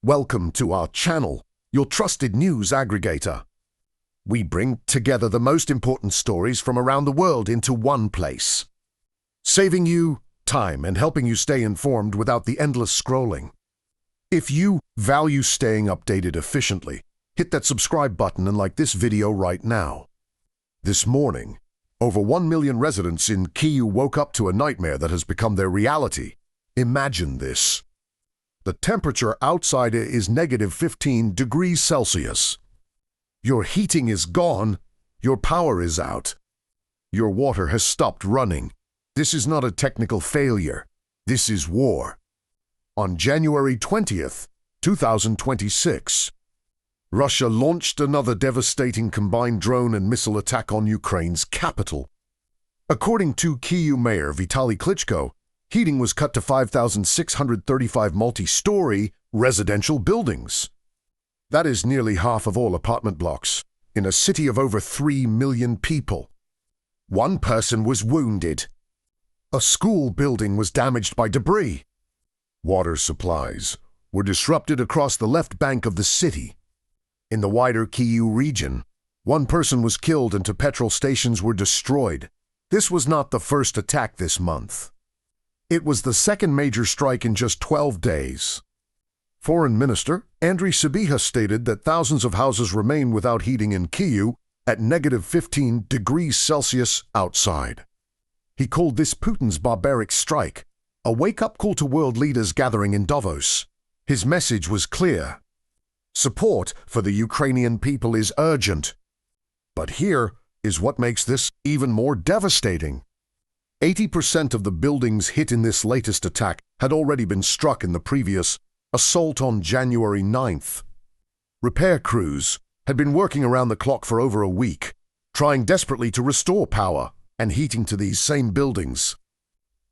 Welcome to our channel, your trusted news aggregator. We bring together the most important stories from around the world into one place, saving you time and helping you stay informed without the endless scrolling. If you value staying updated efficiently, hit that subscribe button and like this video right now. This morning, over 1 million residents in Kyiv woke up to a nightmare that has become their reality. Imagine this. The temperature outside is negative 15 degrees Celsius. Your heating is gone. Your power is out. Your water has stopped running. This is not a technical failure. This is war. On January 20th, 2026, Russia launched another devastating combined drone and missile attack on Ukraine's capital. According to Kyiv Mayor Vitaly Klitschko, heating was cut to 5,635 multi-story residential buildings. That is nearly half of all apartment blocks in a city of over 3 million people. One person was wounded. A school building was damaged by debris. Water supplies were disrupted across the left bank of the city. In the wider Kyiv region, one person was killed and two petrol stations were destroyed. This was not the first attack this month. It was the second major strike in just 12 days. Foreign Minister Andriy Sybiha stated that thousands of houses remain without heating in Kyiv at negative 15 degrees Celsius outside. He called this Putin's barbaric strike, a wake-up call to world leaders gathering in Davos. His message was clear. Support for the Ukrainian people is urgent. But here is what makes this even more devastating. 80% of the buildings hit in this latest attack had already been struck in the previous assault on January 9th. Repair crews had been working around the clock for over a week, trying desperately to restore power and heating to these same buildings.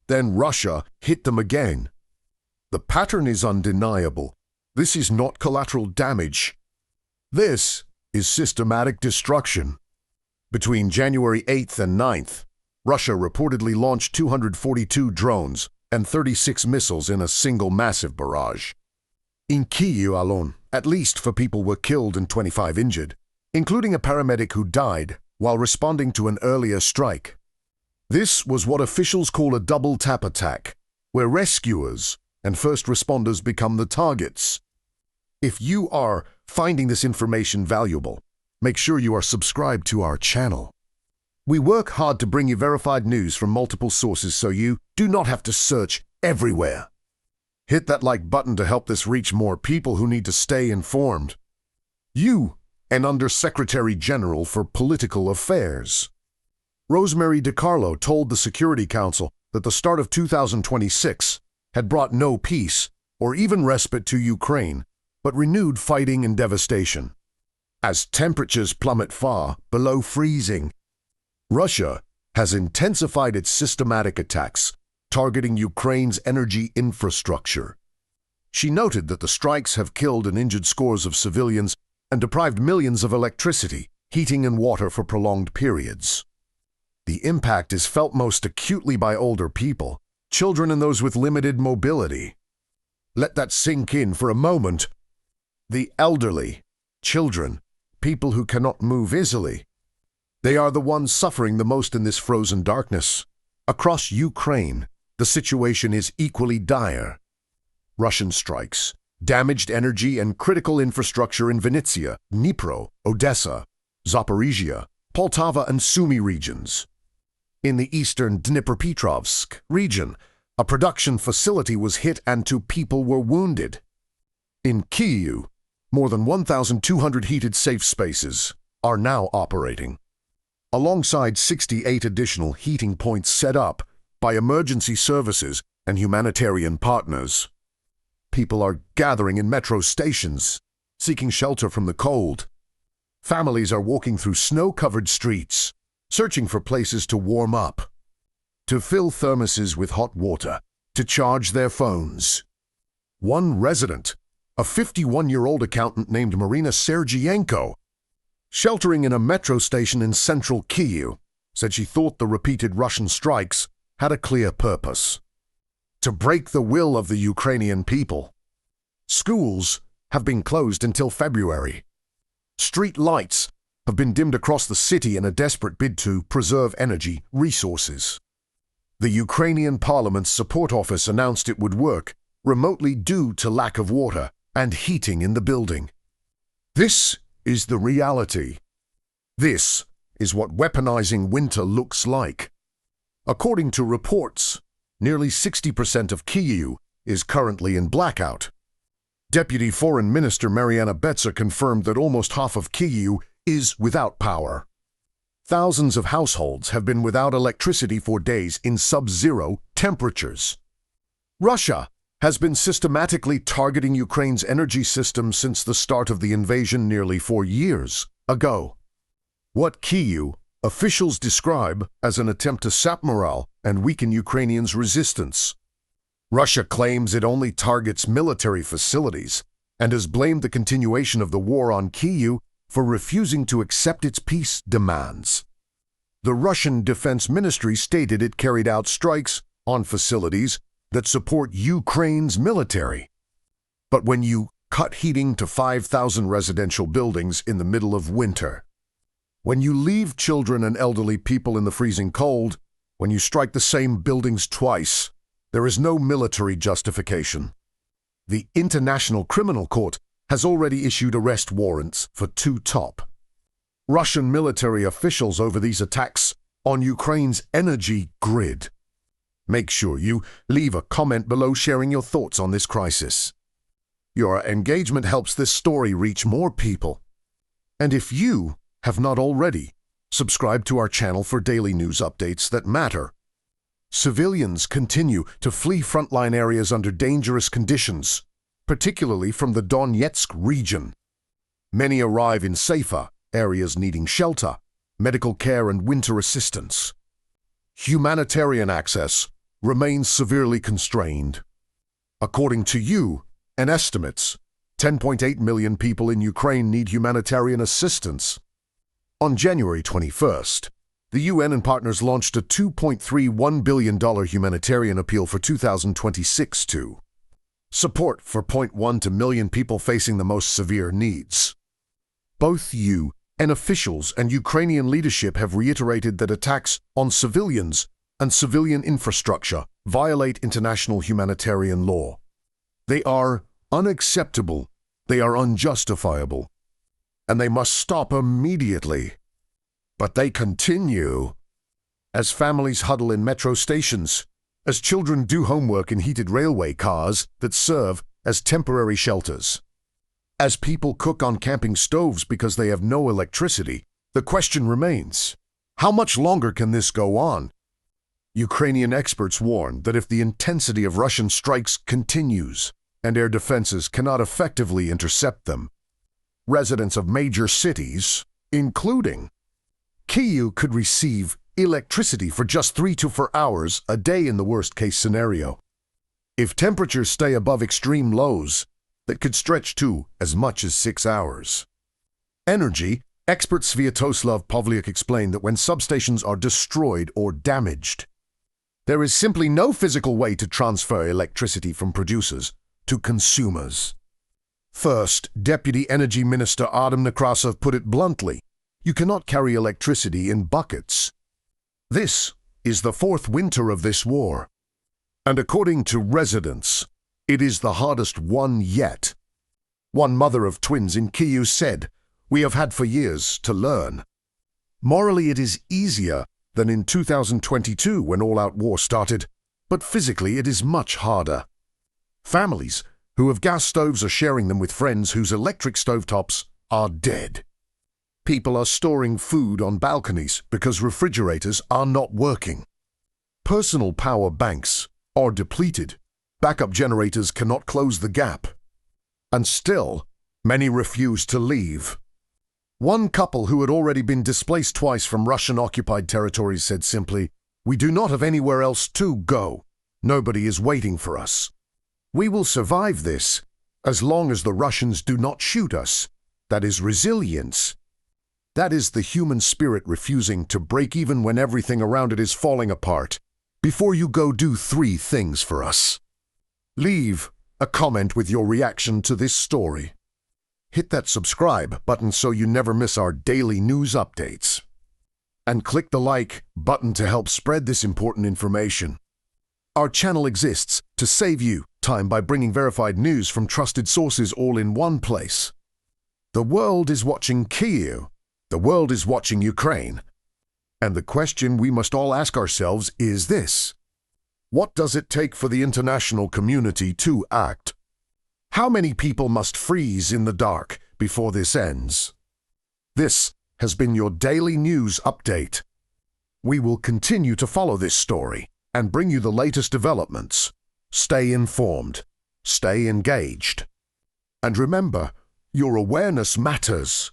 Then Russia hit them again. The pattern is undeniable. This is not collateral damage. This is systematic destruction. Between January 8th and 9th, Russia reportedly launched 242 drones and 36 missiles in a single massive barrage. In Kyiv alone, at least 4 people were killed and 25 injured, including a paramedic who died while responding to an earlier strike. This was what officials call a double-tap attack, where rescuers and first responders become the targets. If you are finding this information valuable, make sure you are subscribed to our channel. We work hard to bring you verified news from multiple sources so you do not have to search everywhere. Hit that like button to help this reach more people who need to stay informed. You, an Undersecretary General for Political Affairs. Rosemary DiCarlo told the Security Council that the start of 2026 had brought no peace or even respite to Ukraine, but renewed fighting and devastation. As temperatures plummet far below freezing, Russia has intensified its systematic attacks, targeting Ukraine's energy infrastructure. She noted that the strikes have killed and injured scores of civilians and deprived millions of electricity, heating and water for prolonged periods. The impact is felt most acutely by older people, children and those with limited mobility. Let that sink in for a moment. The elderly, children, people who cannot move easily, they are the ones suffering the most in this frozen darkness. Across Ukraine, the situation is equally dire. Russian strikes damaged energy and critical infrastructure in Vinnytsia, Dnipro, Odessa, Zaporizhia, Poltava and Sumy regions. In the eastern Dnipropetrovsk region, a production facility was hit and 2 people were wounded. In Kyiv, more than 1,200 heated safe spaces are now operating, alongside 68 additional heating points set up by emergency services and humanitarian partners. People are gathering in metro stations, seeking shelter from the cold. Families are walking through snow-covered streets, searching for places to warm up, to fill thermoses with hot water, to charge their phones. One resident, a 51-year-old accountant named Marina Sergienko, sheltering in a metro station in central Kyiv, said she thought the repeated Russian strikes had a clear purpose: to break the will of the Ukrainian people. Schools have been closed until February. Street lights have been dimmed across the city in a desperate bid to preserve energy resources. The Ukrainian Parliament's support office announced it would work remotely due to lack of water and heating in the building. This is the reality. This is what weaponizing winter looks like. According to reports, nearly 60% of Kyiv is currently in blackout. Deputy Foreign Minister Mariana Betzer confirmed that almost half of Kyiv is without power. Thousands of households have been without electricity for days in sub-zero temperatures. Russia has been systematically targeting Ukraine's energy system since the start of the invasion nearly 4 years ago. What Kyiv officials describe as an attempt to sap morale and weaken Ukrainians' resistance. Russia claims it only targets military facilities and has blamed the continuation of the war on Kyiv for refusing to accept its peace demands. The Russian Defense Ministry stated it carried out strikes on facilities that support Ukraine's military. But when you cut heating to 5,000 residential buildings in the middle of winter, when you leave children and elderly people in the freezing cold, when you strike the same buildings twice, there is no military justification. The International Criminal Court has already issued arrest warrants for 2 top Russian military officials over these attacks on Ukraine's energy grid. Make sure you leave a comment below sharing your thoughts on this crisis. Your engagement helps this story reach more people. And if you have not already, subscribe to our channel for daily news updates that matter. Civilians continue to flee frontline areas under dangerous conditions, particularly from the Donetsk region. Many arrive in safer areas needing shelter, medical care, and winter assistance. Humanitarian access remains severely constrained. According to UN estimates, 10.8 million people in Ukraine need humanitarian assistance. On January 21st, the UN and partners launched a $2.31 billion humanitarian appeal for 2026 to support 4.1 million people facing the most severe needs. Both UN officials and Ukrainian leadership have reiterated that attacks on civilians and civilian infrastructure violate international humanitarian law. They are unacceptable, they are unjustifiable, and they must stop immediately. But they continue. As families huddle in metro stations, as children do homework in heated railway cars that serve as temporary shelters, as people cook on camping stoves because they have no electricity, the question remains, how much longer can this go on? Ukrainian experts warn that if the intensity of Russian strikes continues and air defenses cannot effectively intercept them, residents of major cities, including Kyiv, could receive electricity for just 3 to 4 hours a day in the worst-case scenario. If temperatures stay above extreme lows, that could stretch to as much as 6 hours. Energy expert Sviatoslav Pavliuk explained that when substations are destroyed or damaged, there is simply no physical way to transfer electricity from producers to consumers. First, Deputy Energy Minister Adam Nekrasov put it bluntly, you cannot carry electricity in buckets. This is the 4th winter of this war, and according to residents, it is the hardest one yet. One mother of twins in Kyiv said, we have had for years to learn. Morally, it is easier than in 2022 when all-out war started, but physically it is much harder. Families who have gas stoves are sharing them with friends whose electric stovetops are dead. People are storing food on balconies because refrigerators are not working. Personal power banks are depleted. Backup generators cannot close the gap. And still, many refuse to leave. One couple who had already been displaced twice from Russian-occupied territories said simply, we do not have anywhere else to go. Nobody is waiting for us. We will survive this as long as the Russians do not shoot us. That is resilience. That is the human spirit refusing to break even when everything around it is falling apart. Before you go, do 3 things for us. Leave a comment with your reaction to this story. hit that subscribe button so you never miss our daily news updates. And click the like button to help spread this important information. Our channel exists to save you time by bringing verified news from trusted sources all in one place. The world is watching Kyiv. The world is watching Ukraine. And the question we must all ask ourselves is this: what does it take for the international community to act? How many people must freeze in the dark before this ends? This has been your daily news update. We will continue to follow this story and bring you the latest developments. Stay informed, stay engaged. And remember, your awareness matters.